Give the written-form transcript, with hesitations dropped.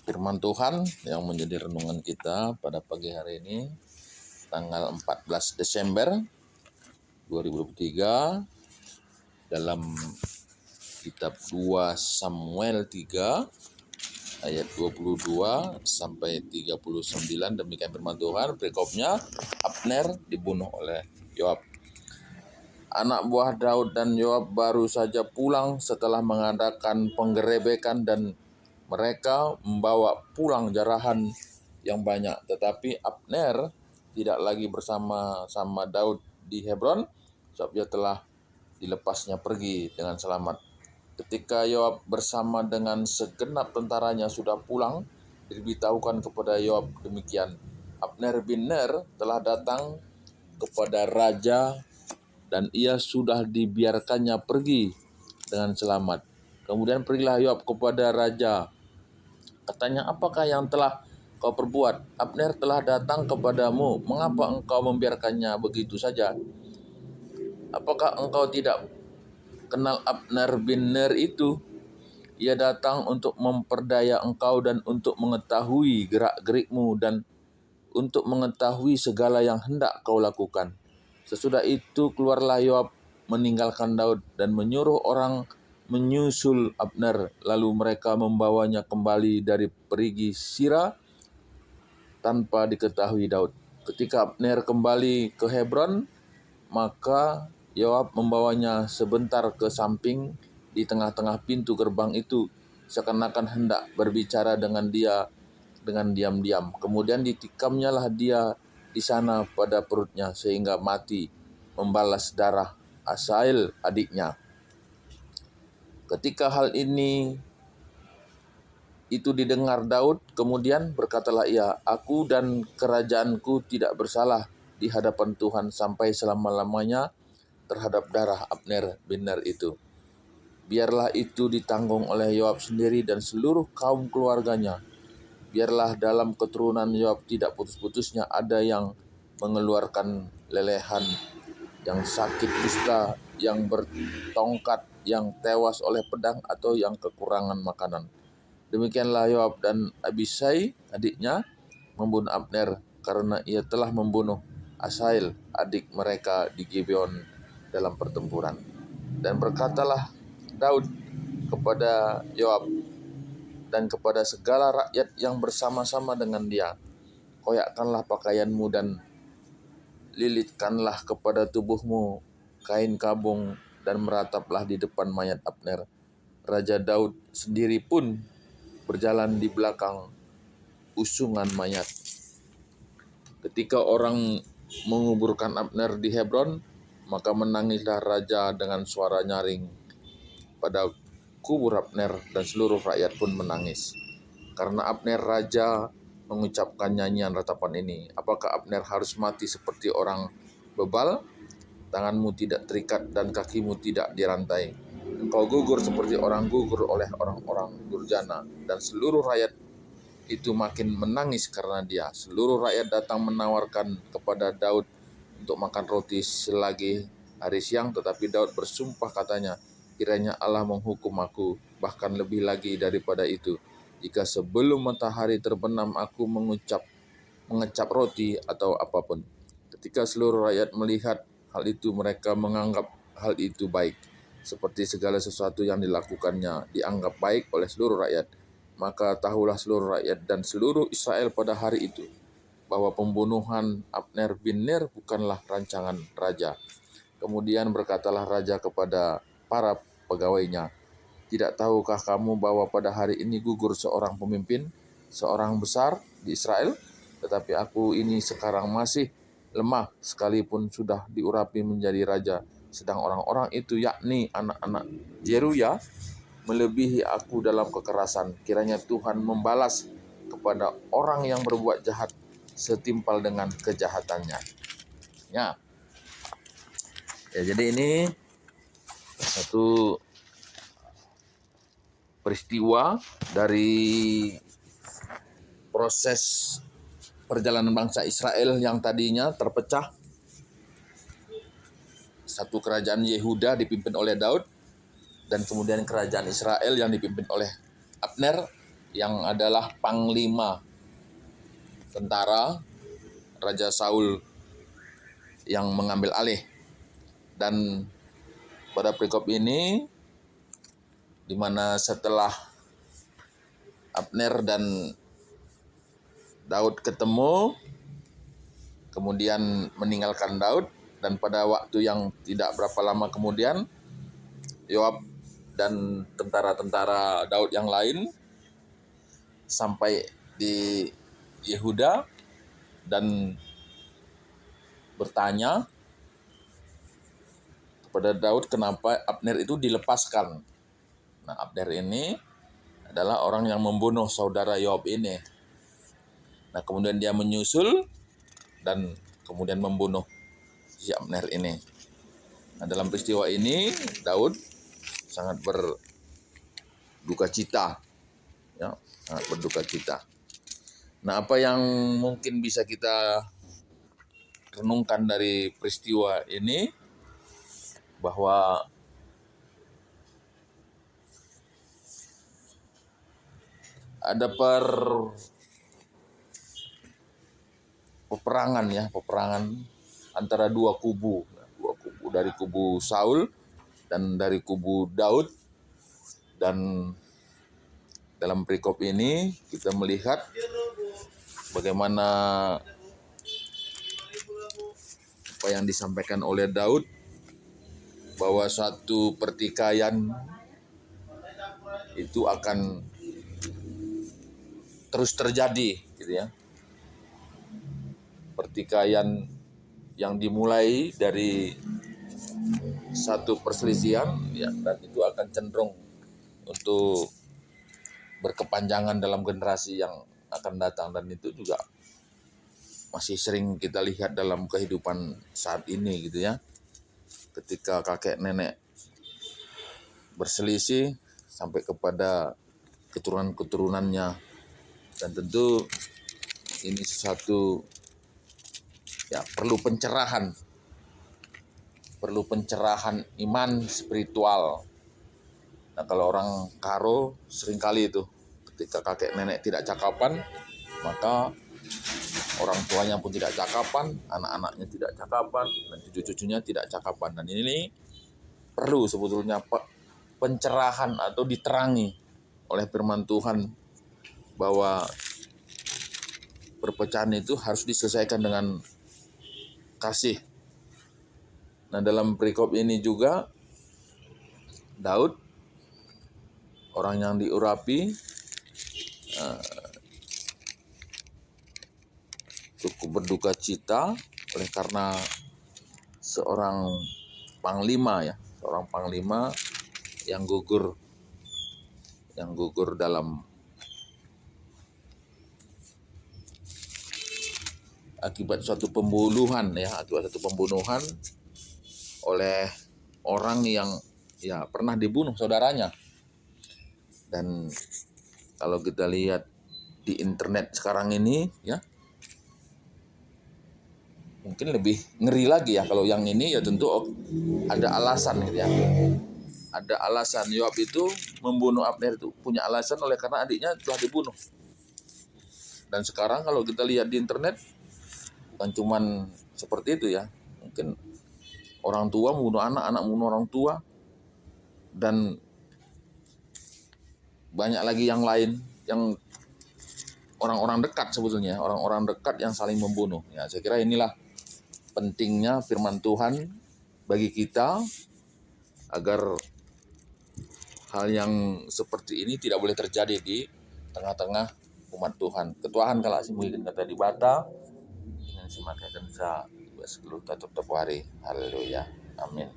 Firman Tuhan yang menjadi renungan kita pada pagi hari ini, tanggal 14 Desember 2023, dalam kitab 2 Samuel 3 ayat 22 sampai 39. Demikian firman Tuhan. Perikopnya, Abner dibunuh oleh Yoab. Anak buah Daud dan Yoab baru saja pulang setelah mengadakan penggerebekan dan mereka membawa pulang jarahan yang banyak. Tetapi Abner tidak lagi bersama-sama Daud di Hebron, sebab ia telah dilepasnya pergi dengan selamat. Ketika Yoab bersama dengan segenap tentaranya sudah pulang, diberitahukan kepada Yoab demikian, Abner bin Ner telah datang kepada raja dan ia sudah dibiarkannya pergi dengan selamat. Kemudian pergilah Yoab kepada raja. Katanya, apakah yang telah kau perbuat? Abner telah datang kepadamu. Mengapa engkau membiarkannya begitu saja? Apakah engkau tidak kenal Abner bin Ner itu? Ia datang untuk memperdaya engkau dan untuk mengetahui gerak-gerikmu dan untuk mengetahui segala yang hendak kau lakukan. Sesudah itu keluarlah Yoab meninggalkan Daud dan menyuruh orang menyusul Abner. Lalu mereka membawanya kembali dari perigi Sira tanpa diketahui Daud. Ketika Abner kembali ke Hebron, maka Yoab membawanya sebentar ke samping di tengah-tengah pintu gerbang itu, seakan-akan hendak berbicara dengan dia dengan diam-diam. Kemudian ditikamnya lah dia di sana pada perutnya sehingga mati, membalas darah Asael adiknya. Ketika hal ini itu didengar Daud, kemudian berkatalah ia, aku dan kerajaanku tidak bersalah di hadapan Tuhan sampai selama-lamanya terhadap darah Abner bin Ner itu. Biarlah itu ditanggung oleh Yoab sendiri dan seluruh kaum keluarganya. Biarlah dalam keturunan Yoab tidak putus-putusnya ada yang mengeluarkan lelehan, yang sakit kusta, yang bertongkat, yang tewas oleh pedang, atau yang kekurangan makanan. Demikianlah Yoab dan Abisai adiknya membunuh Abner karena ia telah membunuh Asael adik mereka di Gibeon dalam pertempuran. Dan berkatalah Daud kepada Yoab dan kepada segala rakyat yang bersama-sama dengan dia, koyakkanlah pakaianmu dan lilitkanlah kepada tubuhmu kain kabung dan merataplah di depan mayat Abner. Raja Daud sendiri pun berjalan di belakang usungan mayat. Ketika orang menguburkan Abner di Hebron, maka menangislah raja dengan suara nyaring pada kubur Abner, dan seluruh rakyat pun menangis. Karena Abner, raja mengucapkan nyanyian ratapan ini, apakah Abner harus mati seperti orang bebal? Tanganmu tidak terikat dan kakimu tidak dirantai. Engkau gugur seperti orang gugur oleh orang-orang durjana. Dan seluruh rakyat itu makin menangis karena dia. Seluruh rakyat datang menawarkan kepada Daud untuk makan roti selagi hari siang, tetapi Daud bersumpah katanya, kiranya Allah menghukum aku, bahkan lebih lagi daripada itu, jika sebelum matahari terbenam aku mengecap roti atau apapun. Ketika seluruh rakyat melihat hal itu, mereka menganggap hal itu baik, seperti segala sesuatu yang dilakukannya dianggap baik oleh seluruh rakyat. Maka tahulah seluruh rakyat dan seluruh Israel pada hari itu bahwa pembunuhan Abner bin Ner bukanlah rancangan raja. Kemudian berkatalah raja kepada para pegawainya, tidak tahukah kamu bahwa pada hari ini gugur seorang pemimpin, seorang besar di Israel? Tetapi aku ini sekarang masih lemah sekalipun sudah diurapi menjadi raja. Sedang orang-orang itu, yakni anak-anak Jeruya, melebihi aku dalam kekerasan. Kiranya Tuhan membalas kepada orang yang berbuat jahat setimpal dengan kejahatannya. Ya, jadi ini satu peristiwa dari proses perjalanan bangsa Israel yang tadinya terpecah. Satu kerajaan Yehuda dipimpin oleh Daud, dan kemudian kerajaan Israel yang dipimpin oleh Abner. yang adalah panglima tentara Raja Saul yang mengambil alih. Dan pada perikop ini, di mana setelah Abner dan Daud ketemu, kemudian meninggalkan Daud, dan pada waktu yang tidak berapa lama kemudian, Yoab dan tentara-tentara Daud yang lain sampai di Yehuda dan bertanya kepada Daud kenapa Abner itu dilepaskan. Nah, Abner ini adalah orang yang membunuh saudara Yoab ini. Nah, kemudian dia menyusul dan kemudian membunuh si Abner ini. Nah, dalam peristiwa ini Daud sangat berduka cita, ya, sangat berduka cita. Nah, apa yang mungkin bisa kita renungkan dari peristiwa ini, bahwa ada peperangan antara dua kubu dari kubu Saul dan dari kubu Daud. Dan dalam perikop ini kita melihat bagaimana apa yang disampaikan oleh Daud, bahwa suatu pertikaian itu akan terus terjadi, gitu ya. Pertikaian yang dimulai dari satu perselisihan, ya, dan itu akan cenderung untuk berkepanjangan dalam generasi yang akan datang, dan itu juga masih sering kita lihat dalam kehidupan saat ini, gitu ya. Ketika kakek nenek berselisih sampai kepada keturunan-keturunannya, dan tentu ini sesuatu, ya, perlu pencerahan iman spiritual. Nah, kalau orang Karo seringkali itu ketika kakek nenek tidak cakapan, maka orang tuanya pun tidak cakapan, anak-anaknya tidak cakapan, dan cucu-cucunya tidak cakapan. Dan ini perlu sebetulnya pencerahan atau diterangi oleh firman Tuhan, bahwa perpecahan itu harus diselesaikan dengan kasih. Nah, dalam perikop ini juga Daud, orang yang diurapi, cukup berduka cita oleh karena seorang panglima yang gugur dalam akibat suatu pembunuhan oleh orang yang, ya, pernah dibunuh saudaranya. Dan kalau kita lihat di internet sekarang ini, ya, mungkin lebih ngeri lagi ya. Kalau yang ini ya tentu ada alasan, gitu ya. Ada alasan. Yoab itu membunuh Abner itu punya alasan oleh karena adiknya telah dibunuh. Dan sekarang kalau kita lihat di internet, bukan cuman seperti itu, ya. Mungkin orang tua membunuh anak, anak membunuh orang tua, dan banyak lagi yang lain, yang orang-orang dekat sebetulnya, orang-orang dekat yang saling membunuh. Ya, saya kira inilah pentingnya firman Tuhan bagi kita, agar hal yang seperti ini tidak boleh terjadi di tengah-tengah umat Tuhan. Ketuahan kalau mungkin kata di bata, dengan simakai dan sa seluruh tetap hari. Haleluya. Amin.